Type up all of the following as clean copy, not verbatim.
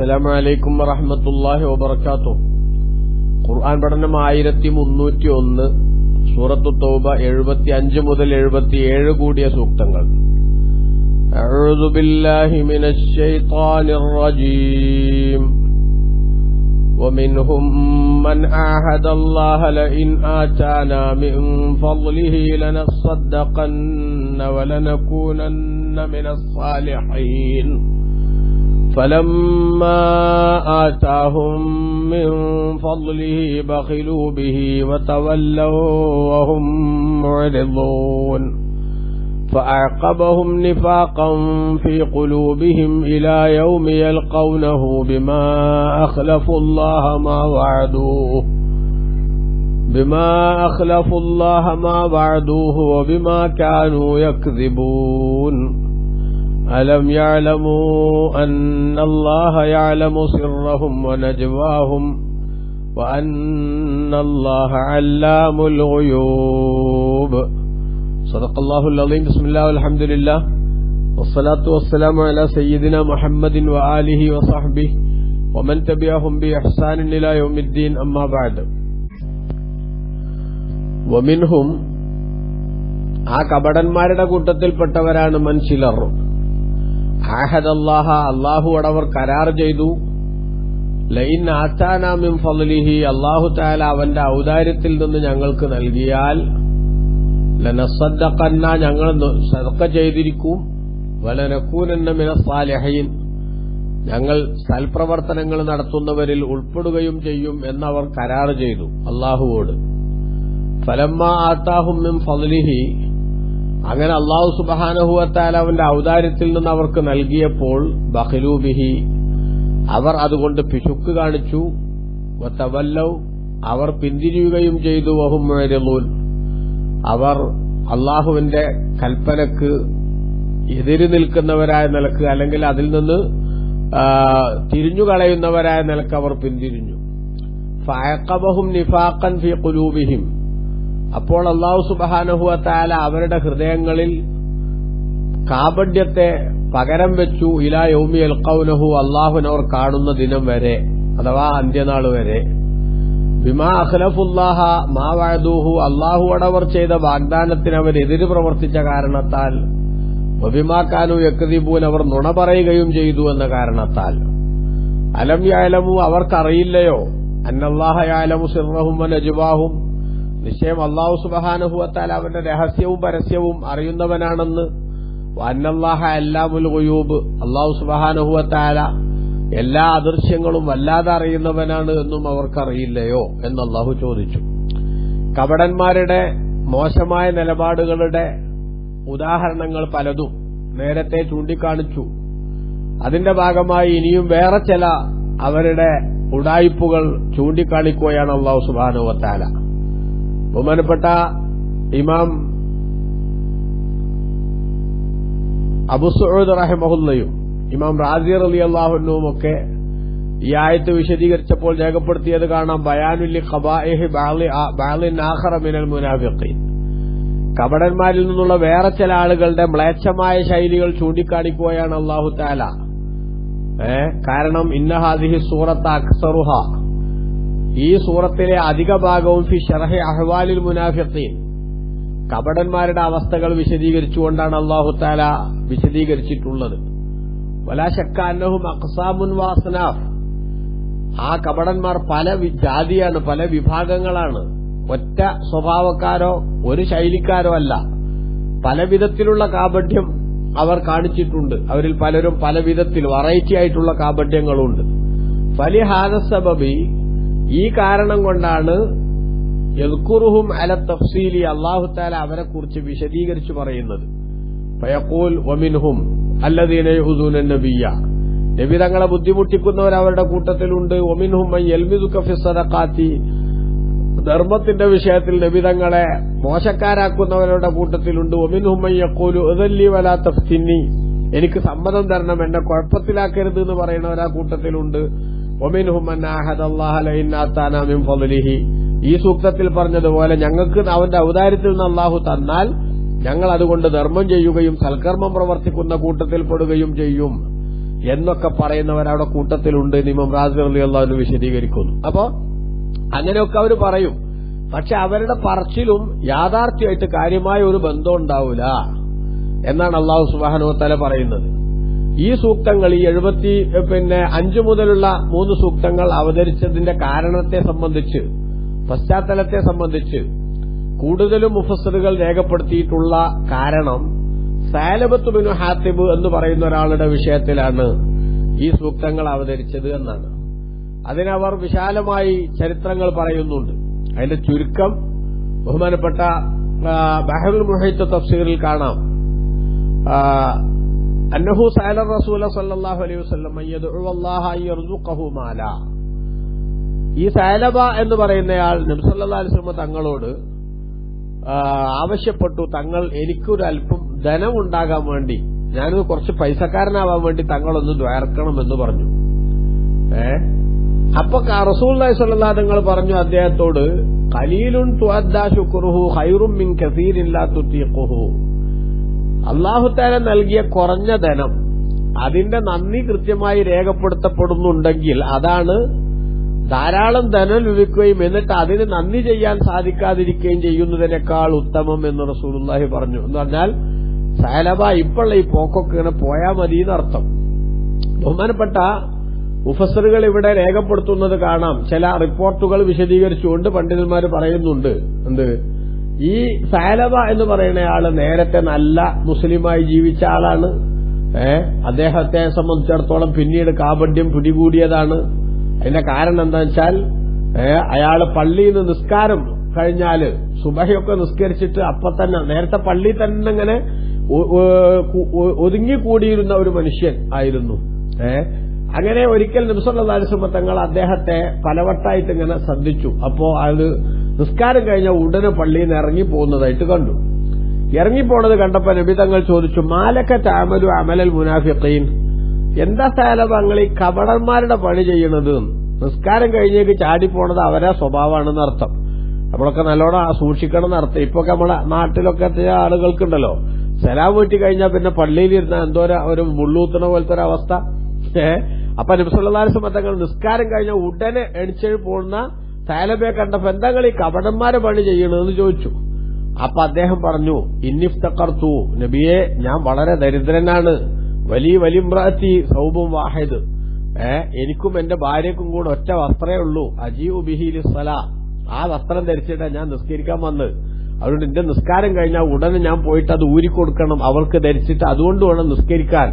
അസ്സലാമു അലൈക്കും വറഹ്മത്തുള്ളാഹി വബറകാതുഹു. ഖുർആൻ പഠനം 1301, സൂറത്തു തൗബ 75 മുതൽ 77 കൂടിയ സൂക്തങ്ങൾ. അഊദു ബില്ലാഹി മിനശ് ശൈത്വാനിർ റജീം. ومنهم من عاهد الله لئن آتانا من فضله لنصدقن ولنكونن من الصالحين فلما آتاهم من فضله بخلوا به وتولوا وهم معرضون فأعقبهم نفاقا في قلوبهم إلى يوم يلقونه بما أخلفوا الله ما وعدوه وبما كانوا يكذبون ألم يعلموا أن الله يعلم سرهم ونجواهم وأن الله علام الغيوب. صدق الله العظيم. بسم الله والحمد لله والصلاة والسلام على سيدنا محمد وآله وصحبه ومن تبعهم بإحسان إلى يوم الدين. أما بعد. ومنهم ആ കപടന്മാരുടെ കൂട്ടത്തിൽപ്പെട്ടവരാണ് മൻ ചിലർ. ആഹദല്ലാഹ, അല്ലാഹുവോട് അവർ കരാർ ചെയ്തു. ലൈൻ ആതാനാ മിൻ ഫളിഹി, അല്ലാഹു തആല അവന്റെ ഔദാര്യത്തിൽ നിന്ന് ഞങ്ങൾക്ക് നൽകിയാൽ ലനസദ്ദഖന്ന, ഞങ്ങൾ സദഖ ചെയ്തിരിക്കും. വലനകൂനന്ന മിനസ് സാലിഹീൻ, ഞങ്ങൾ സൽപ്രവർത്തനങ്ങൾ നടത്തുന്നവരിൽ ഉൾപ്പെടുകയും ചെയ്യും എന്നവർ കരാർ ചെയ്തു അല്ലാഹുവോട്. ഫലമ്മാ ആതാഹും മിൻ ഫളിഹി, അങ്ങനെ അല്ലാഹു സുബ്ഹാനഹു വ തആല അവന്റെ ഔദാര്യത്തിൽ നിന്ന് അവർക്ക് നൽകിയപ്പോൾ ബഖിലൂ ബിഹി, അവർ അതുകൊണ്ട് പിശുക്ക് കാണിച്ചു. വതവല്ലൗ, അവർ പിന്തിരിയുകയും ചെയ്തു. വഹും മുഅ്രിദൂൻ, അവർ അല്ലാഹുവിന്റെ കൽപ്പനക്ക് എതിര് നിൽക്കുന്നവരായ നിലക്ക്, അല്ലെങ്കിൽ അതിൽ നിന്ന് തിരിഞ്ഞുകളയുന്നവരായ നിലക്ക് അവർ പിന്തിരിഞ്ഞു. ഫഅഖബഹും നിഫാഖൻ ഫീ ഖുലൂബിഹിം, അപ്പോൾ അല്ലാഹു സുബ്ഹാനഹു വ തആല അവരുടെ ഹൃദയങ്ങളിൽ കാപഢ്യത്തെ പകരം വെച്ചു. ഇലാ യൗമി യൽഖൗനഹു, അല്ലാഹുവിനെ അവർ കാണുന്ന ദിനം വരെ, അഥവാ അന്ത്യനാൾ വരെ. ബിമാ അഖ്ലഫുല്ലാഹ മാ വഅദൂഹു, അല്ലാഹുവോട് അവർ ചെയ്ത വാഗ്ദാനത്തിന് അവർ എതിര് പ്രവർത്തിച്ച കാരണത്താൽ. വബിമാ കാനൂ യക്ദിബൂൻ, അവർ നുണ പറയുകയും ചെയ്തു എന്ന കാരണത്താൽ. അലം യഅലമു, അവർക്കറിയില്ലയോ, അന്നല്ലാഹ യഅലമു സിർറഹും വനജ്വാഹും, നിശ്ചയം അല്ലാഹു സുബ്ഹാനഹു വ തആല അവന്റെ രഹസ്യവും പരസ്യവും അറിയുന്നവനാണെന്ന്. വഅന്നല്ലാഹ അല്ലാമുൽ ഗുയൂബ്, അല്ലാഹു സുബ്ഹാനഹു വ തആല എല്ലാ അദൃശ്യങ്ങളും വല്ലാതെ അറിയുന്നവനാണ് എന്നും അവർക്കറിയില്ലയോ എന്ന് അല്ലാഹു ചോദിച്ചു. കപടന്മാരുടെ മോശമായ നിലപാടുകളുടെ ഉദാഹരണങ്ങൾ പലതും നേരത്തെ ചൂണ്ടിക്കാണിച്ചു. അതിന്റെ ഭാഗമായി ഇനിയും വേറെ ചില അവരുടെ ഉഡായിപ്പുകൾ ചൂണ്ടിക്കാണിക്കുകയാണ് അല്ലാഹു സുബ്ഹാനഹു വ തആല. ബഹുമാനപ്പെട്ട ഇമാം അബൂ സഊദ് റഹിമഹുല്ലയും ഇമാം റാസി റളിയല്ലാഹു അൻഹുവും ഒക്കെ ഈ ആയത്ത് വിശദീകരിച്ചപ്പോൾ രേഖപ്പെടുത്തിയത് കാണാം. ബയാനുൽ ഖബാഇഹി ബഅളിൻ ആഖറ മിനൽ മുനാഫിഖീൻ, കപടന്മാരിൽ നിന്നുള്ള വേറെ ചില ആളുകളുടെ മ്ലേച്ഛമായ ശൈലികൾ ചൂണ്ടിക്കാണിക്കുകയാണ് അല്ലാഹു തആല. കാരണം ഇന്ന ഹാദിഹി സൂറത്ത അക്സറുഹ, ഈ സൂറത്തിലെ അധിക ഭാഗവും ഫി ശർഹി അഹ്വാലിൽ മുനാഫിഖീൻ, കപടന്മാരുടെ അവസ്ഥകൾ വിശദീകരിച്ചുകൊണ്ടാണ് അല്ലാഹു തആല വിശദീകരിച്ചിട്ടുള്ളത്. വലാ ശക്ക അന്നഹും അഖ്സാമുൻ വഅസ്നാഫ്, ആ കപടന്മാർ പല ജാതിയാണ്, പല വിഭാഗങ്ങളാണ്. ഒറ്റ സ്വഭാവക്കാരോ ഒരു ശൈലിക്കാരോ അല്ല. പല വിധത്തിലുള്ള കാപഢ്യം അവർ കാണിച്ചിട്ടുണ്ട്. അവരിൽ പലരും പല വിധത്തിൽ വെറൈറ്റി ആയിട്ടുള്ള കാപഢ്യങ്ങളുണ്ട്. ഫലിഹാദ സബബി, ഈ കാരണം കൊണ്ടാണ് യദ്കുറുഹും അല തഫ്സീലി, അല്ലാഹു തആല അവരെ കുറിച്ച് വിശദീകരിച്ചു പറയുന്നത്. ഫയഖൂൽ വമിൻഹും അല്ലദീന യഹുദൂന നബിയ്യ, നബി തങ്ങളെ ബുദ്ധിമുട്ടിക്കുന്നവർ അവരുടെ കൂട്ടത്തിലുണ്ട്. വമിൻഹും മൻ യൽമിദുക ഫി സദഖാത്തി, ധർമ്മത്തിന്റെ വിഷയത്തിൽ നബി തങ്ങളെ മോശക്കാരാക്കുന്നവരുടെ കൂട്ടത്തിലുണ്ട്. വമിൻഹും മൻ യഖൂലു ഉദല്ലി വലാ തഫ്തിനി, എനിക്ക് സമ്മതം തരണം, എന്നെ കുഴപ്പത്തിലാക്കരുത് എന്ന് പറയുന്നവരാ കൂട്ടത്തിലുണ്ട്. വമിൻഹും മൻ ആഹദല്ലാഹ ലഇൻ ആതാനാ മിൻ ഫളിഹി, ഈ സൂക്തത്തിൽ പറഞ്ഞതുപോലെ ഞങ്ങൾക്ക് അവന്റെ ഔദാര്യത്തിൽ നിന്ന് അല്ലാഹു തന്നാൽ ഞങ്ങൾ അതുകൊണ്ട് ധർമ്മം ചെയ്യുകയും സൽക്കർമ്മം പ്രവർത്തിക്കുന്ന കൂട്ടത്തിൽപ്പെടുകയും ചെയ്യും എന്നൊക്കെ പറയുന്നവരവിടെ കൂട്ടത്തിലുണ്ട്. ഇമാം റാസി റളിയല്ലാഹു അൻഹു വിശദീകരിക്കുന്നു. അപ്പോ അങ്ങനെയൊക്കെ അവർ പറയും. പക്ഷെ അവരുടെ പറച്ചിലും യാഥാർത്ഥ്യമായിട്ട് കാര്യമായ ഒരു ബന്ധം ഉണ്ടാവില്ല എന്നാണ് അല്ലാഹു സുബ്ഹാനഹു വ തആല പറയുന്നത്. ഈ സൂക്തങ്ങൾ, ഈ 5 മുതലുള്ള 3 സൂക്തങ്ങൾ അവതരിച്ചതിന്റെ കാരണത്തെ സംബന്ധിച്ച്, പശ്ചാത്തലത്തെ സംബന്ധിച്ച് കൂടുതലും മുഫസ്സിറുകൾ രേഖപ്പെടുത്തിയിട്ടുള്ള കാരണം സഅലബത്ത് ബിനു ഹാത്തിബ് എന്ന് പറയുന്ന ഒരാളുടെ വിഷയത്തിലാണ് ഈ സൂക്തങ്ങൾ അവതരിച്ചത് എന്നാണ്. അതിനവർ വിശാലമായി ചരിത്രങ്ങൾ പറയുന്നുണ്ട്. അതിന്റെ ചുരുക്കം ബഹുമാനപ്പെട്ട ബഹറുൽ മുഹീത്ത് തഫ്സീറിൽ കാണാം. അന്നഹു സഅല റസൂല സല്ലല്ലാഹു അലൈഹി വസല്ലം യദ്ഉ അല്ലാഹ യർസുഖഹു മാല. ഈ സഅലബ എന്ന് പറയുന്നയാൾ നബി സല്ലല്ലാഹു അലൈഹി വസല്ലം തങ്ങളോട് ആവശ്യപ്പെട്ടു, തങ്ങൾ എനിക്കൊരു അല്പം ധനം ഉണ്ടാകാൻ വേണ്ടി, ഞാനൊരു കുറച്ച് പൈസക്കാരനാവാൻ വേണ്ടി തങ്ങളൊന്ന് ദ്വാർക്കണമെന്ന് പറഞ്ഞു. അപ്പൊ റസൂലുള്ളാഹി സ്വല്ലല്ലാഹു തങ്ങൾ പറഞ്ഞു അദ്ദേഹത്തോട്, ഖലീലുൻ തുഅദ്ദാ ശുക്റുഹു ഖൈറും മിൻ കസീരിൻ ലാ തുതീഖുഹു. അല്ലാഹു തആല നൽകിയ കുറഞ്ഞ ധനം അതിന്റെ നന്ദി കൃത്യമായി രേഖപ്പെടുത്തപ്പെടുന്നുണ്ടെങ്കിൽ അതാണ് ധാരാളം ധനം ലഭിക്കുകയും എന്നിട്ട് അതിന് നന്ദി ചെയ്യാൻ സാധിക്കാതിരിക്കുകയും ചെയ്യുന്നതിനേക്കാൾ ഉത്തമം എന്ന് റസൂലുള്ളാഹി പറഞ്ഞു. എന്ന് പറഞ്ഞാൽ സഅലബ ഇപ്പോഴുള്ള ഈ പോക്കൊക്കെ ഇങ്ങനെ പോയാൽ മതി എന്നർത്ഥം. ബഹുമാനപ്പെട്ട മുഫസ്സിറുകൾ ഇവിടെ രേഖപ്പെടുത്തുന്നത് കാണാം. ചില റിപ്പോർട്ടുകൾ വിശദീകരിച്ചുകൊണ്ട് പണ്ഡിതന്മാർ പറയുന്നുണ്ട്, എന്ത്, ഈ സഅലബ എന്ന് പറയുന്നയാള് നേരത്തെ നല്ല മുസ്ലിമായി ജീവിച്ച ആളാണ്. അദ്ദേഹത്തെ സംബന്ധിച്ചിടത്തോളം പിന്നീട് കാപട്യം പിടികൂടിയതാണ്. അതിന്റെ കാരണം എന്താണെന്ന് വെച്ചാൽ അയാള് പള്ളിയിൽ നിന്ന് നിസ്കാരം കഴിഞ്ഞാല് സുബഹയൊക്കെ നിസ്കരിച്ചിട്ട് അപ്പൊ തന്നെ നേരത്തെ പള്ളി തന്നെ ഇങ്ങനെ ഒതുങ്ങിക്കൂടിയിരുന്ന ഒരു മനുഷ്യൻ ആയിരുന്നു. അങ്ങനെ ഒരിക്കൽ നബി സല്ലല്ലാഹു അലൈഹി വസല്ലം തങ്ങൾ അദ്ദേഹത്തെ പലവട്ടായിട്ട് ഇങ്ങനെ ശ്രദ്ധിച്ചു. അപ്പോ അത് നിസ്കാരം കഴിഞ്ഞ ഉടനെ പള്ളിയിൽ നിന്ന് ഇറങ്ങി പോകുന്നതായിട്ട് കണ്ടു. ഇറങ്ങിപ്പോണത് കണ്ടപ്പോ നബി തങ്ങൾ ചോദിച്ചു, മാലക തഅമലു അമലൽ മുനാഫിഖീൻ, എന്താ സഅലബ നിങ്ങൾ ഈ കപടന്മാരുടെ പണി ചെയ്യണത്? നിസ്കാരം കഴിഞ്ഞേക്ക് ചാടിപ്പോണത് അവരെ സ്വഭാവമാണെന്ന് അർത്ഥം. നമ്മളൊക്കെ നല്ലോണം സൂക്ഷിക്കണം എന്നർത്ഥം. ഇപ്പൊ നമ്മളെ നാട്ടിലൊക്കെ ആളുകൾക്കുണ്ടല്ലോ, സലാം വീട്ടി കഴിഞ്ഞാൽ പിന്നെ പള്ളിയിലിരുന്ന എന്തോ ഒരു മുള്ളൂത്തണ പോലത്തെ ഒരു അവസ്ഥ. അപ്പൊ നബി സല്ലല്ലാഹു അലൈഹി വസല്ലം തങ്ങൾ നിസ്കാരം കഴിഞ്ഞ ഉടനെ എണിച്ചെഴി പോകുന്ന സഅലബയെ കണ്ടപ്പോ എന്താ നിങ്ങൾ ഈ കപടന്മാരെ പണി ചെയ്യണമെന്ന് ചോദിച്ചു. അപ്പൊ അദ്ദേഹം പറഞ്ഞു, ഇന്നിഫ്തഖർതു, നബിയെ ഞാൻ വളരെ ദരിദ്രനാണ്. വലിമ്രാത്തി സൗബും വാഹിദ്, എനിക്കും എന്റെ ഭാര്യക്കും കൂടെ ഒറ്റ വസ്ത്രമേ ഉള്ളൂ. അജീഉ ബിഹി ലിസ്സലാ, ആ വസ്ത്രം ധരിച്ചിട്ട് ഞാൻ നിസ്കരിക്കാൻ വന്ന്. അതുകൊണ്ട് എന്റെ നിസ്കാരം കഴിഞ്ഞാൽ ഉടനെ ഞാൻ പോയിട്ട് അത് ഊരിക്കൊടുക്കണം അവൾക്ക് ധരിച്ചിട്ട്, അതുകൊണ്ട് വേണം നിസ്കരിക്കാൻ.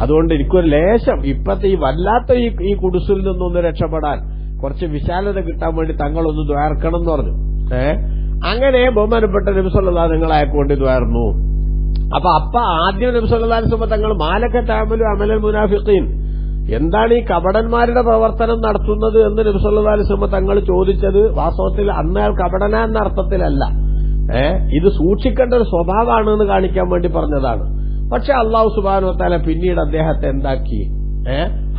അതുകൊണ്ട് എനിക്കൊരു ലേശം ഇപ്പത്തെ ഈ വല്ലാത്ത ഈ കുടുസിൽ നിന്നൊന്ന് രക്ഷപ്പെടാൻ കുറച്ച് വിശാലത കിട്ടാൻ വേണ്ടി തങ്ങളൊന്ന് ദ്വാർക്കണം എന്ന് പറഞ്ഞു. അങ്ങനെ ബഹുമാനപ്പെട്ട നബി സല്ലല്ലാഹു നിങ്ങൾ അയക്കൊണ്ട് ദ്വാർന്നു. അപ്പൊ ആദ്യം നബി സല്ലല്ലാഹു അലൈഹി വസല്ലം തങ്ങൾ മാലക തഅമലു അമലൽ മുനാഫിഖീൻ, എന്താണ് ഈ കപടന്മാരുടെ പ്രവർത്തനം നടത്തുന്നത് എന്ന് നബി സല്ലല്ലാഹു അലൈഹി വസല്ലം തങ്ങൾ ചോദിച്ചത് വാസ്തവത്തിൽ അന്നയാൾ കപടന എന്ന അർത്ഥത്തിലല്ല, ഇത് സൂക്ഷിക്കേണ്ട ഒരു സ്വഭാവമാണ് എന്ന് കാണിക്കാൻ വേണ്ടി പറഞ്ഞതാണ്. പക്ഷെ അല്ലാഹു സുബ്ഹാനഹു വ തആല പിന്നീട് അദ്ദേഹത്തെ എന്താക്കി,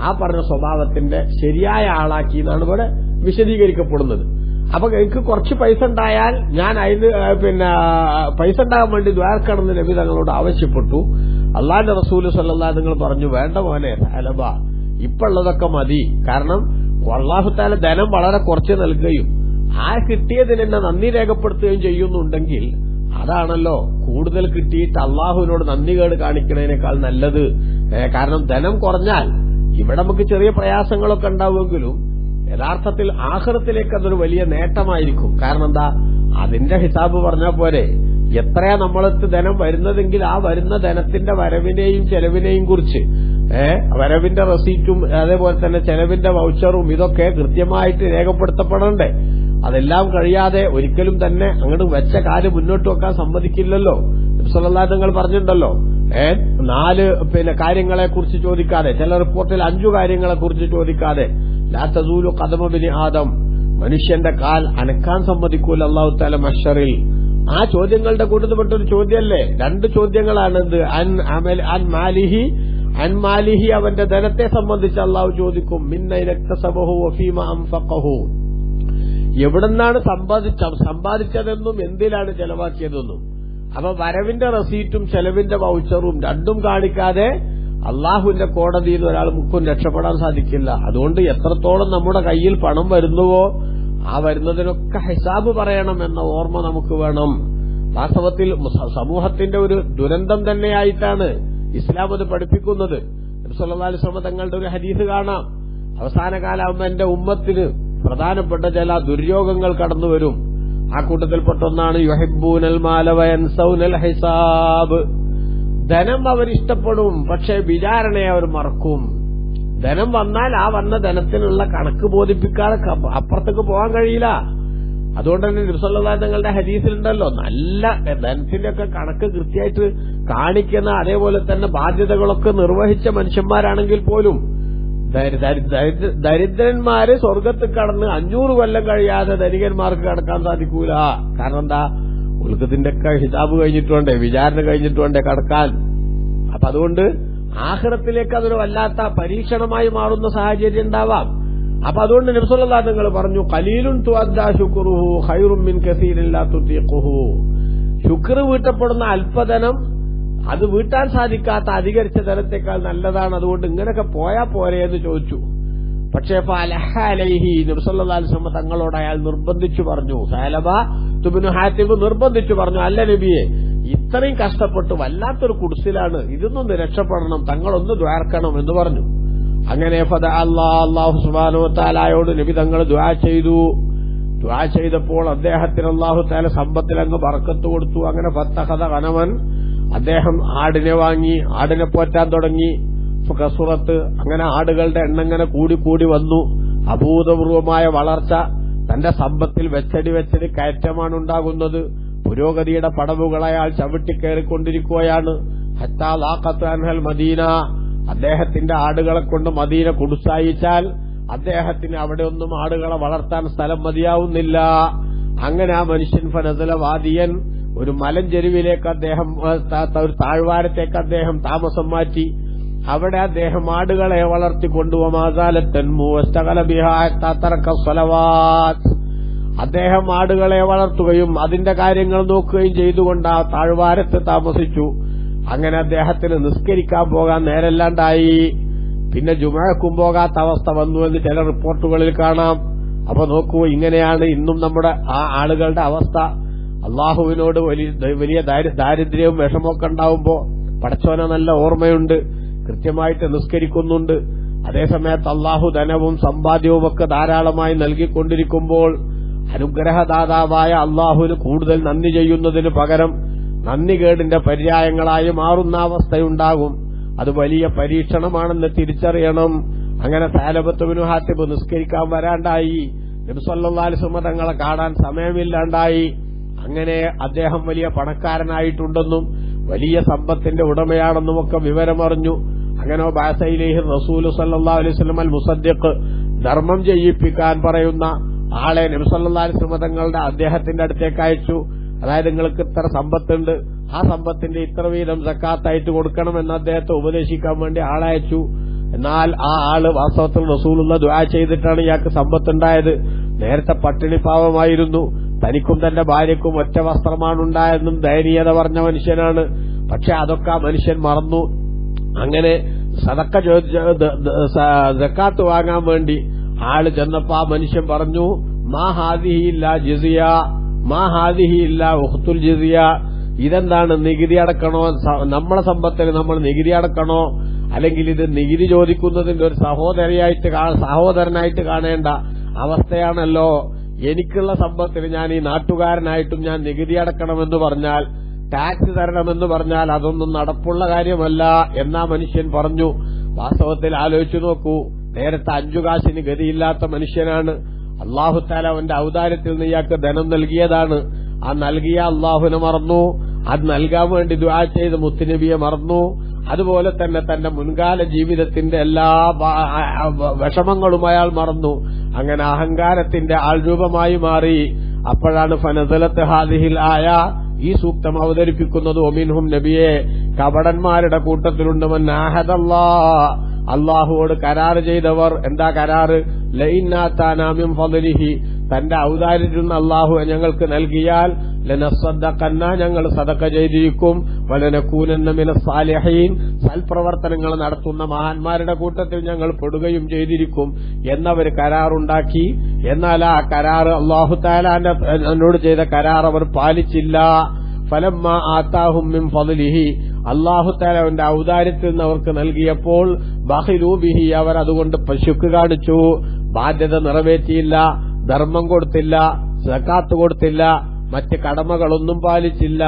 ആ പറഞ്ഞ സ്വഭാവത്തിന്റെ ശരിയായ ആളാക്കി എന്നാണ് ഇവിടെ വിശദീകരിക്കപ്പെടുന്നത്. അപ്പൊ എനിക്ക് കുറച്ച് പൈസ ഉണ്ടായാൽ ഞാൻ അതിന് പൈസ ഉണ്ടാകാൻ വേണ്ടി ദ്വാർക്കണമെന്ന് നബി തങ്ങളോട് ആവശ്യപ്പെട്ടു. അള്ളാന്റെ റസൂല് സല്ലല്ലാഹു നിങ്ങൾ പറഞ്ഞു, വേണ്ട മോനെ സഅലബ, ഇപ്പുള്ളതൊക്കെ മതി. കാരണം അല്ലാഹു തആല ധനം വളരെ കുറച്ച് നൽകുകയും ആ കിട്ടിയതിന് എന്നെ നന്ദി രേഖപ്പെടുത്തുകയും ചെയ്യുന്നുണ്ടെങ്കിൽ അതാണല്ലോ കൂടുതൽ കിട്ടിയിട്ട് അള്ളാഹുവിനോട് നന്ദികേട് കാണിക്കുന്നതിനേക്കാൾ നല്ലത്. കാരണം ധനം കുറഞ്ഞാൽ ഇവിടെ നമുക്ക് ചെറിയ പ്രയാസങ്ങളൊക്കെ ഉണ്ടാവുമെങ്കിലും യഥാർത്ഥത്തിൽ ആഖിറത്തിലേക്ക് അതൊരു വലിയ നേട്ടമായിരിക്കും. കാരണം എന്താ, അതിന്റെ ഹിസാബ് പറഞ്ഞാൽ പോരെ, എത്രയാ നമ്മളത്ത് ധനം വരുന്നതെങ്കിൽ ആ വരുന്ന ധനത്തിന്റെ വരവിനെയും ചെലവിനെയും കുറിച്ച് വരവിന്റെ റെസീറ്റും അതേപോലെ തന്നെ ചെലവിന്റെ വൗച്ചറും ഇതൊക്കെ കൃത്യമായിട്ട് രേഖപ്പെടുത്തപ്പെടണ്ടേ. അതെല്ലാം കഴിയാതെ ഒരിക്കലും തന്നെ അങ്ങോട്ട് വെച്ച കാര്യം മുന്നോട്ട് വെക്കാൻ സമ്മതിക്കില്ലല്ലോ. നബി സല്ലല്ലാഹു നിങ്ങൾ പറഞ്ഞിട്ടുണ്ടല്ലോ, 4 കാര്യങ്ങളെ കുറിച്ച് ചോദിക്കാതെ, ചില റിപ്പോർട്ടിൽ 5 കാര്യങ്ങളെ കുറിച്ച് ചോദിക്കാതെ ലാ തസൂലു ഖദമ ബിനി ആദം, മനുഷ്യന്റെ കാൽ അനക്കാൻ സമ്മതിക്കൂല അല്ലാഹു തആല മഹ്ശറിൽ. ആ ചോദ്യങ്ങളുടെ കൂട്ടത്തിൽപ്പെട്ടൊരു ചോദ്യമല്ലേ, 2 ചോദ്യങ്ങളാണിത്. അൻ മാലിഹി അവന്റെ ധനത്തെ സംബന്ധിച്ച് അല്ലാഹു ചോദിക്കും, മിന്നൈന ഇക്തസബഹു വഫീമ അൻഫഖഹു, എവിടെന്നാണ് സമ്പാദിച്ചതെന്നും എന്തിലാണ് ചെലവാക്കിയതെന്നും. അപ്പൊ വരവിന്റെ റെസീറ്റും ചെലവിന്റെ വൗച്ചറും രണ്ടും കാണിക്കാതെ അള്ളാഹുവിന്റെ കോടതിയിൽ നിന്ന് ഒരാൾ മുക്കും രക്ഷപ്പെടാൻ സാധിക്കില്ല. അതുകൊണ്ട് എത്രത്തോളം നമ്മുടെ കയ്യിൽ പണം വരുന്നുവോ ആ വരുന്നതിനൊക്കെ ഹിസാബ് പറയണം എന്ന ഓർമ്മ നമുക്ക് വേണം. വാസ്തവത്തിൽ സമൂഹത്തിന്റെ ഒരു ദുരന്തം തന്നെയായിട്ടാണ് ഇസ്ലാം അത് പഠിപ്പിക്കുന്നത്. നബി സല്ലല്ലാഹു അലൈഹി വസല്ലം തങ്ങളുടെ ഒരു ഹദീസ് കാണാം. അവസാന കാലമാകുമ്പോൾ എന്റെ ഉമ്മത്തിന് പ്രധാനപ്പെട്ട ചില ദുര്യോഗങ്ങൾ കടന്നുവരും. ആ കൂട്ടത്തിൽപ്പെട്ട ഒന്നാണ് യുഹിബ്ബൂനൽ മാല വയൻസൗനൽ ഹിസാബ്. ധനം അവരിഷ്ടപ്പെടും, പക്ഷേ വിചാരണയെ അവർ മറക്കും. ധനം വന്നാൽ ആ വന്ന ധനത്തിനുള്ള കണക്ക് ബോധിപ്പിക്കാതെ അപ്പുറത്തേക്ക് പോകാൻ കഴിയില്ല. അതുകൊണ്ട് തന്നെ നബി സല്ലല്ലാഹു അലൈഹി തങ്ങളുടെ ഹദീസിലുണ്ടല്ലോ, നല്ല ധനത്തിന്റെ ഒക്കെ കണക്ക് കൃത്യമായിട്ട് കാണിക്കുന്ന, അതേപോലെ തന്നെ ബാധ്യതകളൊക്കെ നിർവഹിച്ച മനുഷ്യന്മാരാണെങ്കിൽ പോലും ദരിദ്രന്മാര് സ്വർഗത്തിൽ കടന്ന് 500 കൊല്ലം കഴിയാതെ ധനികന്മാർക്ക് കടക്കാൻ സാധിക്കൂല. കാരണം എന്താ? ഉൽക്കത്തിന്റെ ഒക്കെ ഹിസാബ് കഴിഞ്ഞിട്ടുണ്ടേ, വിചാരണ കഴിഞ്ഞിട്ടുണ്ടേ കടക്കാൻ. അപ്പൊ അതുകൊണ്ട് ആഖിറത്തിലേക്ക് അതൊരു വല്ലാത്ത പരീക്ഷണമായി മാറുന്ന സാഹചര്യം ഉണ്ടാവാം. അപ്പൊ അതുകൊണ്ട് നബി സല്ലല്ലാഹു അലൈഹി തങ്ങൾ പറഞ്ഞു, ഖലീലുൻ തുഅദ്ദാ ശുക്റുഹു ഖൈറും മിൻ കസീരിൻ ലാ തുതീഖുഹു. ശുക്ർ വീട്ടപ്പെടുന്ന അല്പധനം അത് വീട്ടാൻ സാധിക്കാത്ത അധികരിച്ച ധനത്തെക്കാൾ നല്ലതാണ്. അതുകൊണ്ട് ഇങ്ങനെയൊക്കെ പോയാ പോരെ എന്ന് ചോദിച്ചു. പക്ഷേ ഫലഹ അലൈഹി നബി സല്ലല്ലാഹു അലൈഹി വസല്ലം തങ്ങളോട് അയാൾ നിർബന്ധിച്ചു പറഞ്ഞു. സഅലബ ഇബ്നു ഹാത്തിബ് നിർബന്ധിച്ചു പറഞ്ഞു, അല്ല നബിയെ, ഇത്രയും കഷ്ടപ്പെട്ട് വല്ലാത്തൊരു കുടിസിലാണ്, ഇതൊന്നും രക്ഷപ്പെടണം, തങ്ങളൊന്ന് ദ്വാർക്കണം എന്ന് പറഞ്ഞു. അങ്ങനെ അല്ലാഹു സുബ്ഹാനഹു വ തആലയോട് നബി തങ്ങൾ ദുആ ചെയ്തു. ദുആ ചെയ്തപ്പോൾ അദ്ദേഹത്തിന് അല്ലാഹു തആല സമ്പത്തിൽ അങ്ങ് ബർക്കത്ത് കൊടുത്തു. അങ്ങനെ ഫത്തഖദ ഗനമൻ, അദ്ദേഹം ആടിനെ വാങ്ങി, ആടിനെ പോറ്റാൻ തുടങ്ങി. കസുറത്ത്, അങ്ങനെ ആടുകളുടെ എണ്ണം ഇങ്ങനെ കൂടി വന്നു. അഭൂതപൂർവമായ വളർച്ച. തന്റെ സമ്പത്തിൽ വെച്ചടി കയറ്റമാണ് ഉണ്ടാകുന്നത്. പുരോഗതിയുടെ പടവുകൾ അയാൾ ചവിട്ടിക്കയറിക്കൊണ്ടിരിക്കുകയാണ്. ഹത്താ ലാഖത്ത് അൻഹൽ മദീന, അദ്ദേഹത്തിന്റെ ആടുകളെ കൊണ്ട് മദീന കുടുസായിച്ചാൽ അദ്ദേഹത്തിന് അവിടെ ഒന്നും ആടുകളെ വളർത്താൻ സ്ഥലം മതിയാവുന്നില്ല. അങ്ങനെ ആ മനുഷ്യൻ ഫനസല വാദിയൻ, ഒരു മലഞ്ചെരുവിലേക്ക് അദ്ദേഹം, ഒരു താഴ്വാരത്തേക്ക് അദ്ദേഹം താമസം മാറ്റി. അവിടെ അദ്ദേഹം ആടുകളെ വളർത്തിക്കൊണ്ടുപോകാലത്ത് അദ്ദേഹം ആടുകളെ വളർത്തുകയും അതിന്റെ കാര്യങ്ങൾ നോക്കുകയും ചെയ്തുകൊണ്ട് ആ താഴ്വാരത്ത് താമസിച്ചു. അങ്ങനെ അദ്ദേഹത്തിന് നിസ്കരിക്കാൻ പോകാൻ നേരല്ലാണ്ടായി. പിന്നെ ജുമഅക്കും പോകാത്ത അവസ്ഥ വന്നു എന്ന് ചില റിപ്പോർട്ടുകളിൽ കാണാം. അപ്പൊ നോക്കൂ, ഇങ്ങനെയാണ് ഇന്നും നമ്മുടെ ആ ആളുകളുടെ അവസ്ഥ. അള്ളാഹുവിനോട് വലിയ ദാരിദ്ര്യവും വിഷമമൊക്കെ ഉണ്ടാവുമ്പോ പടച്ചോനെ നല്ല ഓർമ്മയുണ്ട്, കൃത്യമായിട്ട് നിസ്കരിക്കുന്നുണ്ട്. അതേസമയത്ത് അള്ളാഹു ധനവും സമ്പാദ്യവും ഒക്കെ ധാരാളമായി നൽകിക്കൊണ്ടിരിക്കുമ്പോൾ അനുഗ്രഹദാതാവായ അള്ളാഹുവിന് കൂടുതൽ നന്ദി ചെയ്യുന്നതിന് പകരം നന്ദികേടിന്റെ പര്യായങ്ങളായി മാറുന്ന അവസ്ഥയുണ്ടാകും. അത് വലിയ പരീക്ഷണമാണെന്ന് തിരിച്ചറിയണം. അങ്ങനെ സഅലബത്ത് ഇബ്നു ഹാത്തിബ് നിസ്കരിക്കാൻ വരാണ്ടായി. നബി സല്ലല്ലാഹു അലൈഹി വസല്ലം തങ്ങളെ കാണാൻ സമയമില്ലാണ്ടായി. അങ്ങനെ അദ്ദേഹം വലിയ പണക്കാരനായിട്ടുണ്ടെന്നും വലിയ സമ്പത്തിന്റെ ഉടമയാണെന്നും ഒക്കെ വിവരമറിഞ്ഞു. അങ്ങനെ ബഅസയിലൈഹി റസൂലു സല്ലല്ലാഹു അലൈഹി വസല്ലം അൽ മുസദ്ദിഖ്, ധർമ്മം ചെയ്യിപ്പിക്കാൻ പറയുന്ന ആളെ നബി സല്ലല്ലാഹു അലൈഹി വസല്ലം തങ്ങളുടെ അദ്ദേഹത്തിന്റെ അടുത്തേക്ക് അയച്ചു. അതായത് നിങ്ങൾക്ക് ഇത്ര സമ്പത്തുണ്ട്, ആ സമ്പത്തിന്റെ ഇത്ര വീതം സക്കാത്തായിട്ട് കൊടുക്കണമെന്ന് അദ്ദേഹത്തെ ഉപദേശിക്കാൻ വേണ്ടി ആളയച്ചു. എന്നാൽ ആ ആള് വാസ്തവത്തിൽ റസൂലുള്ള ദുആ ചെയ്തിട്ടാണ് ഇയാൾക്ക് സമ്പത്തുണ്ടായത്. നേരത്തെ പട്ടിണി പാവമായിരുന്നു. തനിക്കും തന്റെ ഭാര്യയ്ക്കും ഒറ്റ വസ്ത്രമാണുണ്ടായെന്നും ദയനീയത പറഞ്ഞ മനുഷ്യനാണ്. പക്ഷെ അതൊക്കെ ആ മനുഷ്യൻ മറന്നു. അങ്ങനെ സക്കാത്ത് വാങ്ങാൻ വേണ്ടി ആള് ചെന്നപ്പോ ആ മനുഷ്യൻ പറഞ്ഞു, മാ ഹാദിഹി ഇല്ലാ ജിസിയ, മാ ഹാദിഹി ഇല്ലാ ഉഖ്തുൽ ജിസിയ. ഇതെന്താണ്, നികുതി അടക്കണോ? നമ്മളെ സമ്പത്തിന് നമ്മൾ നികുതി അടക്കണോ? അല്ലെങ്കിൽ ഇത് നികുതി ചോദിക്കുന്നതിന്റെ ഒരു സഹോദരനായിട്ട് കാണേണ്ട അവസ്ഥയാണല്ലോ. എനിക്കുള്ള സമ്പത്തിന് ഞാൻ ഈ നാട്ടുകാരനായിട്ടും ഞാൻ നികുതി അടക്കണമെന്ന് പറഞ്ഞാൽ, ടാക്സ് തരണമെന്ന് പറഞ്ഞാൽ അതൊന്നും നടപ്പുള്ള കാര്യമല്ല എന്നാ മനുഷ്യൻ പറഞ്ഞു. വാസ്തവത്തിൽ ആലോചിച്ചു നോക്കൂ, നേരത്തെ 5 കാശിന് ഗതിയില്ലാത്ത മനുഷ്യനാണ്. അല്ലാഹു തആല അവന്റെ ഔദാര്യത്തിൽ നിന്ന് ഇയാൾക്ക് ധനം നൽകിയതാണ്. ആ നൽകിയ അല്ലാഹുവിനെ മറന്നു. അത് നൽകാൻ വേണ്ടി ദുആ ചെയ്ത് മുത്തുനബിയെ മറന്നു. അതുപോലെ തന്നെ തന്റെ മുൻകാല ജീവിതത്തിന്റെ എല്ലാ വിഷമങ്ങളും അയാൾ മറന്നു. അങ്ങനെ അഹങ്കാരത്തിന്റെ ആൾരൂപമായി മാറി. അപ്പോഴാണ് ഫനസലത്ത് ഹാദിഹിൽ ആയ, ഈ സൂക്തം അവതരിപ്പിക്കുന്നത്. ഒമിൻഹും നബിയെ, കപടന്മാരുടെ കൂട്ടത്തിലുണ്ട് മൻ ആഹദല്ലാഹ്, അള്ളാഹുവോട് കരാറ് ചെയ്തവർ. എന്താ കരാറ്? ലഇന്നാതാനാ മിൻ ഫളിഹി, തന്റെ ഔദാര്യത്തിൽ നിന്ന് അള്ളാഹു ഞങ്ങൾക്ക് നൽകിയാൽ ലനസ്സദ്ദഖന്ന, ഞങ്ങൾ സദഖ ചെയ്തിരിക്കും. വലനകൂനന്ന മിനസ് സാലിഹീൻ, സൽപ്രവർത്തനങ്ങൾ നടത്തുന്ന മഹാന്മാരുടെ കൂട്ടത്തിൽ ഞങ്ങൾ പെടുകയും ചെയ്തിരിക്കും എന്നവർ കരാറുണ്ടാക്കി. എന്നാൽ ആ കരാർ അല്ലാഹു തആല എന്നോട് ചെയ്ത കരാർ അവർ പാലിച്ചില്ല. ഫലമ്മ ആതാഹും മിൻ ഫളിഹി, അല്ലാഹു തആല അവന്റെ ഔദാര്യത്തിൽ നിന്ന് അവർക്ക് നൽകിയപ്പോൾ ബഖിലൂ ബിഹി, അവർ അതുകൊണ്ട് പശുക്ക് കാണിച്ചു, ബാധ്യത നിറവേറ്റിയില്ല, ധർമ്മം കൊടുത്തില്ല, സകാത്ത് കൊടുത്തില്ല, മറ്റ് കടമകളൊന്നും പാലിച്ചില്ല.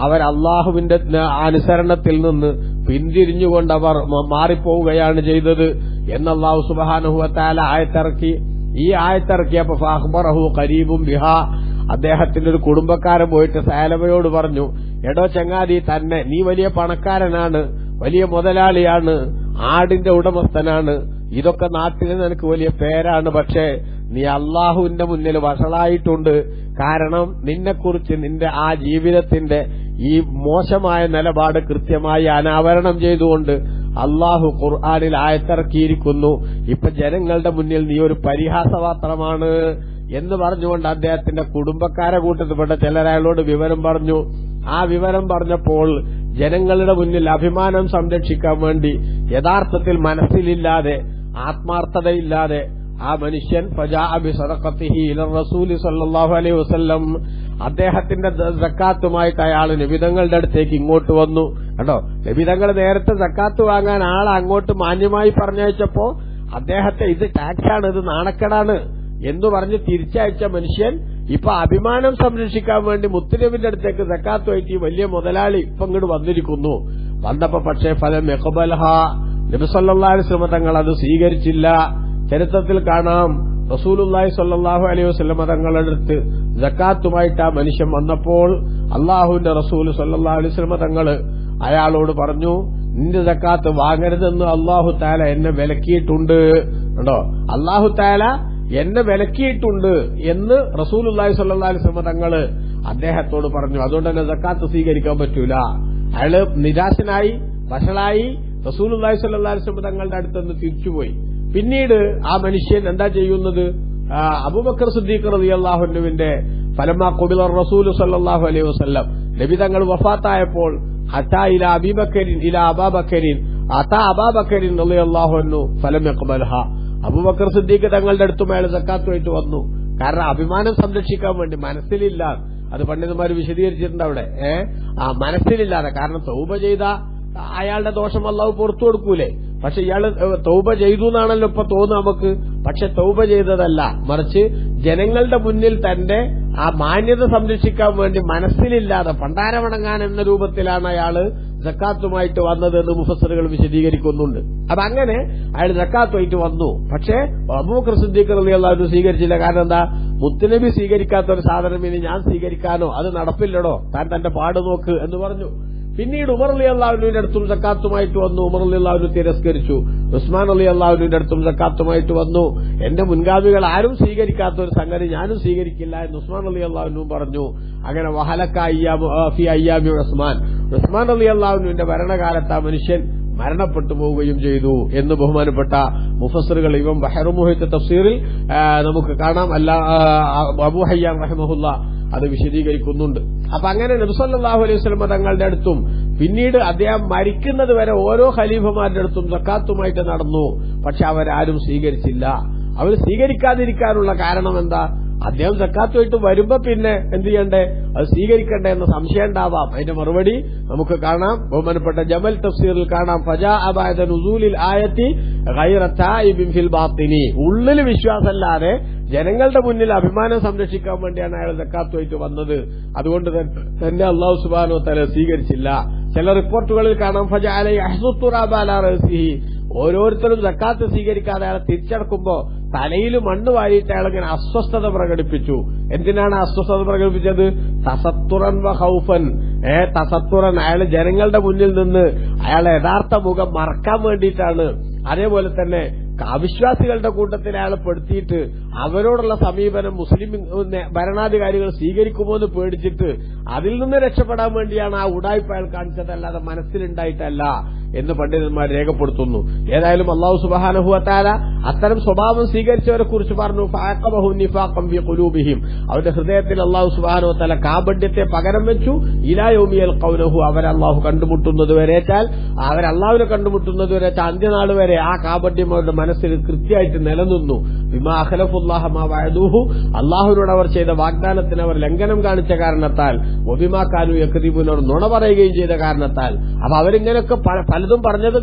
അവർ അള്ളാഹുവിന്റെ അനുസരണത്തിൽ നിന്ന് പിന്തിരിഞ്ഞുകൊണ്ട് അവർ മാറിപ്പോവുകയാണ് ചെയ്തത് എന്ന് അല്ലാഹു സുബ്ഹാനഹു വ തആല ആയത്തിറക്കി. ഈ ആയത്തിറക്കിയപ്പോ ഫഅഖ്ബറഹു ഖരീബും ബിഹാ, അദ്ദേഹത്തിന്റെ ഒരു കുടുംബക്കാരൻ പോയിട്ട് സഅലബയോട് പറഞ്ഞു, എടോ ചങ്ങാതി, തന്നെ നീ വലിയ പണക്കാരനാണ്, വലിയ മുതലാളിയാണ്, ആടിന്റെ ഉടമസ്ഥനാണ്, ഇതൊക്കെ നാട്ടിൽ നിനക്ക് വലിയ പേരാണ്. പക്ഷേ നീ അള്ളാഹുവിന്റെ മുന്നിൽ വഷളായിട്ടുണ്ട്. കാരണം നിന്നെക്കുറിച്ച് നിന്റെ ആ ജീവിതത്തിന്റെ ഈ മോശമായ നിലപാട് കൃത്യമായി അനാവരണം ചെയ്തുകൊണ്ട് അള്ളാഹു ഖുർആനിൽ ആയത്തിറക്കിയിരിക്കുന്നു. ഇപ്പൊ ജനങ്ങളുടെ മുന്നിൽ നീ ഒരു പരിഹാസപാത്രമാണ് എന്ന് പറഞ്ഞുകൊണ്ട് അദ്ദേഹത്തിന്റെ കുടുംബക്കാരെ കൂട്ടത്തിൽപ്പെട്ട ചിലരയാളോട് വിവരം പറഞ്ഞു. ആ വിവരം പറഞ്ഞപ്പോൾ ജനങ്ങളുടെ മുന്നിൽ അഭിമാനം സംരക്ഷിക്കാൻ വേണ്ടി യഥാർത്ഥത്തിൽ മനസ്സിലില്ലാതെ ആത്മാർത്ഥതയില്ലാതെ ആ മനുഷ്യൻ ഫജാഅ ബിസദഖത്തിഹി ഇല റസൂലി സ്വല്ലല്ലാഹു അലൈഹി വസല്ലം, അദ്ദേഹത്തിന്റെ സക്കാത്തുമായിട്ട് അയാൾ നബിതങ്ങളുടെ അടുത്തേക്ക് ഇങ്ങോട്ട് വന്നു. കേട്ടോ, നബിതങ്ങൾ നേരത്തെ സക്കാത്ത് വാങ്ങാൻ ആളെ അങ്ങോട്ട് മാന്യമായി പറഞ്ഞയച്ചപ്പോ അദ്ദേഹത്തെ ഇത് ടാക്സാണ്, ഇത് നാണക്കേടാണ് എന്ന് പറഞ്ഞ് തിരിച്ചയച്ച മനുഷ്യൻ ഇപ്പൊ അഭിമാനം സംരക്ഷിക്കാൻ വേണ്ടി മുത്തുനബിന്റെ അടുത്തേക്ക് സക്കാത്തുമായിട്ട് ഈ വലിയ മുതലാളി ഇപ്പൊ ഇങ്ങോട്ട് വന്നിരിക്കുന്നു. വന്നപ്പോ പക്ഷേ ഫലം യഖ്ബൽഹ, നബി സല്ലല്ലാഹു അലൈഹി വസല്ലം തങ്ങൾ അത് സ്വീകരിച്ചില്ല. ചരിത്രത്തിൽ കാണാം, റസൂലുള്ളാഹി സ്വല്ലല്ലാഹു അലൈഹി വസല്ലം തങ്ങളുടെ അടുത്ത് സക്കാത്തുമായിട്ട് ആ മനുഷ്യൻ വന്നപ്പോൾ അള്ളാഹുവിന്റെ റസൂൽ സ്വല്ലല്ലാഹു അലൈഹി വസല്ലം തങ്ങള് അയാളോട് പറഞ്ഞു, നിന്റെ സക്കാത്ത് വാങ്ങരുതെന്ന് അല്ലാഹു തആല എന്നെ വിലക്കിയിട്ടുണ്ട്. കേട്ടോ, അല്ലാഹു തആല എന്നെ വിലക്കിയിട്ടുണ്ട് എന്ന് റസൂലുള്ളാഹി സ്വല്ലല്ലാഹു അലൈഹി വസല്ലം തങ്ങള് അദ്ദേഹത്തോട് പറഞ്ഞു. അതുകൊണ്ട് തന്നെ സക്കാത്ത് സ്വീകരിക്കാൻ പറ്റൂല. അയാള് നിരാശനായി വഷളായി റസൂലുള്ളാഹി സ്വല്ലല്ലാഹു അലൈഹി വസല്ലം തങ്ങളുടെ അടുത്തുനിന്ന് തിരിച്ചുപോയി. പിന്നീട് ആ മനുഷ്യൻ എന്താ ചെയ്യുന്നത്? അബൂബക്കർ സിദ്ദീഖ് റളിയല്ലാഹു അൻഹുവിന്റെ ഫലമാ ഖുബില റസൂൽ സ്വല്ലല്ലാഹു അലൈഹി വസല്ലം, നബി തങ്ങൾ വഫാത്തായപ്പോൾ ഹത്താ ഇലാ അബീബക്കരിൻ ഇലാ അബൂബക്കരിൻ അതാ അബൂബക്കരിൻ റളിയല്ലാഹു അൻഹു ഫലം യഖ്ബൽഹ, അബൂബക്കർ സിദ്ദീഖ് തങ്ങളുടെ അടുത്തും അയാൾ സക്കാത്തുമായിട്ട് വന്നു. കാരണം അഭിമാനം സംരക്ഷിക്കാൻ വേണ്ടി മനസ്സിലില്ല. അത് പണ്ഡിതന്മാർ വിശദീകരിച്ചിട്ടുണ്ട് അവിടെ. മനസ്സിലില്ലാതെ, കാരണം തൗബ ചെയ്ത അയാളുടെ ദോഷം അല്ലാഹു പുറത്തു കൊടുക്കൂലേ. പക്ഷെ ഇയാള് തൗബ ചെയ്തു എന്നാണല്ലോ ഇപ്പൊ തോന്നുന്നു നമുക്ക്. പക്ഷെ തൗബ ചെയ്തതല്ല, മറിച്ച് ജനങ്ങളുടെ മുന്നിൽ തന്റെ ആ മാന്യത സംരക്ഷിക്കാൻ വേണ്ടി മനസ്സിലില്ലാതെ പണ്ടാരമടങ്ങാൻ എന്ന രൂപത്തിലാണ് അയാള് സക്കാത്തുമായിട്ട് വന്നതെന്ന് മുഫസ്സിറുകൾ വിശദീകരിക്കുന്നുണ്ട്. അപ്പൊ അങ്ങനെ അയാൾ സക്കാത്തുമായിട്ട് വന്നു. പക്ഷെ അബൂബക്കർ സിദ്ദീഖ് റളിയല്ലാഹു അൻഹു സ്വീകരിച്ചില്ല. കാരണം എന്താ? മുത്തുനബി സ്വീകരിക്കാത്ത ഒരു സാധനം ഇനി ഞാൻ സ്വീകരിക്കാനോ, അത് നടപ്പില്ലടോ, താൻ തന്റെ പാട് നോക്ക് എന്ന് പറഞ്ഞു. പിന്നീട് ഉമർ റളിയല്ലാഹു അൻഹുവിന്റെ അടുത്തും സക്കാത്തുമായിട്ട് വന്നു. ഉമർ റളിയല്ലാഹു അൻഹു തിരസ്കരിച്ചു. ഉസ്മാൻ റളിയല്ലാഹു അൻഹുവിന്റെ അടുത്തും സക്കാത്തുമായിട്ട് വന്നു. എന്റെ മുൻഗാമികൾ ആരും സ്വീകരിക്കാത്ത ഒരു സംഗതി ഞാനും സ്വീകരിക്കില്ല എന്ന് ഉസ്മാൻ റളിയല്ലാഹു അൻഹു പറഞ്ഞു. അങ്ങനെ വഹലക അയ്യാമു ഫി അയ്യാമി ഉസ്മാൻ റളിയല്ലാഹു അൻഹുവിന്റെ ഭരണകാലത്ത് ആ മനുഷ്യൻ മരണപ്പെട്ടു പോവുകയും ചെയ്തു എന്ന് ബഹുമാനപ്പെട്ട മുഫസ്സിറുകൾ ഇമാം ബഹ്റു മുഹീത്ത് തഫ്സീറിൽ നമുക്ക് കാണാം. അബൂ ഹയ്യാൻ റഹിമഹുല്ലാഹ് അത് വിശദീകരിക്കുന്നുണ്ട്. അപ്പൊ അങ്ങനെ നബി സല്ലല്ലാഹു അലൈഹി വസല്ലം തങ്ങളുടെ അടുത്തും പിന്നീട് അദ്ദേഹം മരിക്കുന്നത് വരെ ഓരോ ഖലീഫമാരുടെ അടുത്തും സക്കാത്തുമായിട്ട് നടന്നു. പക്ഷെ അവരാരും സ്വീകരിച്ചില്ല. അവർ സ്വീകരിക്കാതിരിക്കാനുള്ള കാരണം എന്താ? അദ്ദേഹം സക്കാത്തുമായിട്ട് വരുമ്പോ പിന്നെ എന്ത് ചെയ്യണ്ടേ? അത് സ്വീകരിക്കണ്ടേ എന്ന സംശയം ഉണ്ടാവാം. അതിന്റെ മറുപടി നമുക്ക് കാണാം. ബഹുമാനപ്പെട്ട ജമൽ തഫ്സീറിൽ കാണാം, ഫജാഅ ബഅദ നുസൂലിൽ ആയത്തി ഗൈറ തായിബിൻ ഫിൽ ബാത്തിനി, ഉള്ളിൽ വിശ്വാസമല്ലാതെ ജനങ്ങളുടെ മുന്നിൽ അഭിമാനം സംരക്ഷിക്കാൻ വേണ്ടിയാണ് അയാൾ സക്കാത്തുമായിട്ട് വന്നത്. അതുകൊണ്ട് തന്നെ അല്ലാഹു സുബ്ഹാനഹു വ തആല സ്വീകരിച്ചില്ല. ചില റിപ്പോർട്ടുകളിൽ കാണാം, ഫജഅല യഹ്സു തുറാബ അലാ റഅസിഹി, ഓരോരുത്തരും സക്കാത്ത് സ്വീകരിക്കാതെ അയാളെ തിരിച്ചടക്കുമ്പോ തലയിൽ മണ്ണ് വാരിയിട്ട് അയാളിങ്ങനെ അസ്വസ്ഥത പ്രകടിപ്പിച്ചു. എന്തിനാണ് അസ്വസ്ഥത പ്രകടിപ്പിച്ചത്? തസത്തുറൻ വ ഖൗഫൻ, തസത്തുറൻ, അയാൾ ജനങ്ങളുടെ മുന്നിൽ നിന്ന് അയാളെ യഥാർത്ഥ മുഖം മറക്കാൻ വേണ്ടിയിട്ടാണ്. അതേപോലെ തന്നെ അവിശ്വാസികളുടെ കൂട്ടത്തിൽ അയാളെ പെടുത്തിയിട്ട് അവരോടുള്ള സമീപനം മുസ്ലിം ഭരണാധികാരികൾ സ്വീകരിക്കുമോ എന്ന് പേടിച്ചിട്ട് അതിൽ നിന്ന് രക്ഷപ്പെടാൻ വേണ്ടിയാണ് ആ ഉടായ്പ അയാൾ കാണിച്ചത്, അല്ലാതെ മനസ്സിലുണ്ടായിട്ടല്ല എന്ന് പണ്ഡിതന്മാർ രേഖപ്പെടുത്തുന്നു. ഏതായാലും അല്ലാഹു സുബ്ഹാനഹു വ തആല അത്തരം സ്വഭാവം സ്വീകരിച്ചവരെ കുറിച്ച് പറഞ്ഞു, ഫഅഖബഹു നിഫാഖൻ ഫീ ഖുലൂബിഹിം, അവരുടെ ഹൃദയത്തിൽ അല്ലാഹു സുബ്ഹാനഹു വ തആല കാപഢ്യത്തെ പകരം വെച്ചു. ഇലാ യൗമി യൽഖൗനഹു, അവരെ അല്ലാഹു കണ്ടുമുട്ടുന്നത് വരെച്ചാൽ അവരല്ലാഹുവിനെ കണ്ടുമുട്ടുന്നത് വരെ അന്ത്യനാൾ വരെ ആ കാപഢ്യം അവരുടെ മനസ്സിൽ കൃത്യമായിട്ട് നിലനിന്നു. ബിമാ അഖലഫുല്ലാഹ മാ വഅദൂഹു, അല്ലാഹുവിനോട് അവർ ചെയ്ത വാഗ്ദാനത്തിന് അവർ ലംഘനം കാണിച്ച കാരണത്താൽ, വബിമാ കാനൂ യക്ദിബൂൻ, അവർ നുണ പറയുകയും ചെയ്ത കാരണത്താൽ. അപ്പൊ അവരിങ്ങനെയൊക്കെ പലതും പറഞ്ഞത്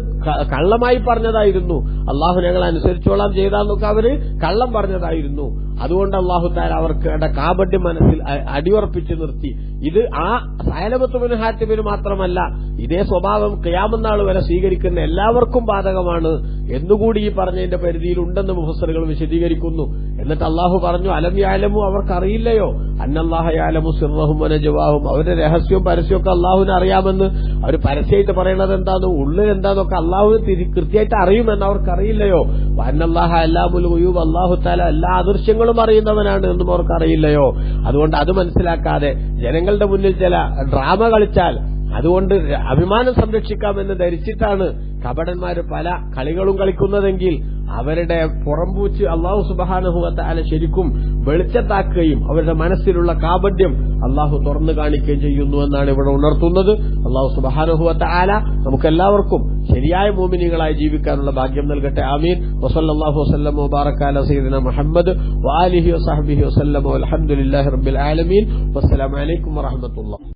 കള്ളമായി പറഞ്ഞതായിരുന്നു. അല്ലാഹു ഞങ്ങൾ അനുസരിച്ചോളാം ചെയ്താന്നൊക്കെ അവര് കള്ളം പറഞ്ഞതായിരുന്നു. അതുകൊണ്ട് അല്ലാഹു തആല അവർക്ക് കാപഢ്യം മനസ്സിൽ അടിയുറപ്പിച്ചു നിർത്തി. ഇത് ആ സഅലബത്ത് ബിൻ ഹാത്തിബിന് മാത്രമല്ല, ഇതേ സ്വഭാവം ഖിയാമത്ത് നാൾ വരെ സ്വീകരിക്കുന്ന എല്ലാവർക്കും ബാധകമാണ് എന്നുകൂടി ഈ പറഞ്ഞതിന്റെ പരിധിയിൽ ഉണ്ടെന്ന് മുഫസ്സിറുകൾ വിശദീകരിക്കുന്നു. എന്നിട്ട് അല്ലാഹു പറഞ്ഞു, അലം യഅലമു, അവർക്കറിയില്ലയോ, അന്നല്ലാഹ യഅലമു സിർറഹും വനജവാഹും, അവരുടെ രഹസ്യവും പരസ്യമൊക്കെ അല്ലാഹുവിന് അറിയാമെന്ന്. അവർ പരസ്യമായിട്ട് പറയുന്നത് എന്താന്ന്, ഉള്ളിൽ എന്താന്നൊക്കെ അല്ലാഹുവിന് കൃത്യമായിട്ട് അറിയുമെന്ന് അവർക്കറിയില്ലയോ. അന്നല്ലാഹ അല്ലാമുൽ ഗുയൂബ്, അല്ലാഹു തആല എല്ലാ അദൃശ്യങ്ങളും അറിയുന്നവനാണ് എന്നും അവർക്കറിയില്ലയോ. അതുകൊണ്ട് അത് മനസ്സിലാക്കാതെ ജനങ്ങളുടെ മുന്നിൽ ചില ഡ്രാമ കളിച്ചാൽ അതുകൊണ്ട് അഭിമാനം സംരക്ഷിക്കാമെന്ന് ധരിച്ചിട്ടാണ് കപടന്മാര് പല കളികളും കളിക്കുന്നതെങ്കിൽ അവരുടെ പുറംപൂച്ച് അല്ലാഹു സുബ്ഹാനഹു വ തആല ശരിക്കും വെളിച്ചത്താക്കുകയും അവരുടെ മനസ്സിലുള്ള കാപഢ്യം അല്ലാഹു തുറന്നു കാണിക്കുകയും ചെയ്യുന്നു എന്നാണ് ഇവിടെ ഉണർത്തുന്നത്. അല്ലാഹു സുബ്ഹാനഹു വ തആല നമുക്കെല്ലാവർക്കും ശരിയായ മുഅ്മിനീങ്ങളായി ജീവിക്കാനുള്ള ഭാഗ്യം നൽകട്ടെ. ആമീൻ. വസല്ലല്ലാഹു വസല്ലമ വബാറക അലാ സയ്യിദിനാ മുഹമ്മദ് വആലിഹി വസഹ്ബിഹി വസല്ലമ വൽഹംദുലില്ലാഹി റബ്ബിൽ ആലമീൻ. വസ്സലാമു അലൈക്കും വറഹ്മത്തുള്ളാഹി.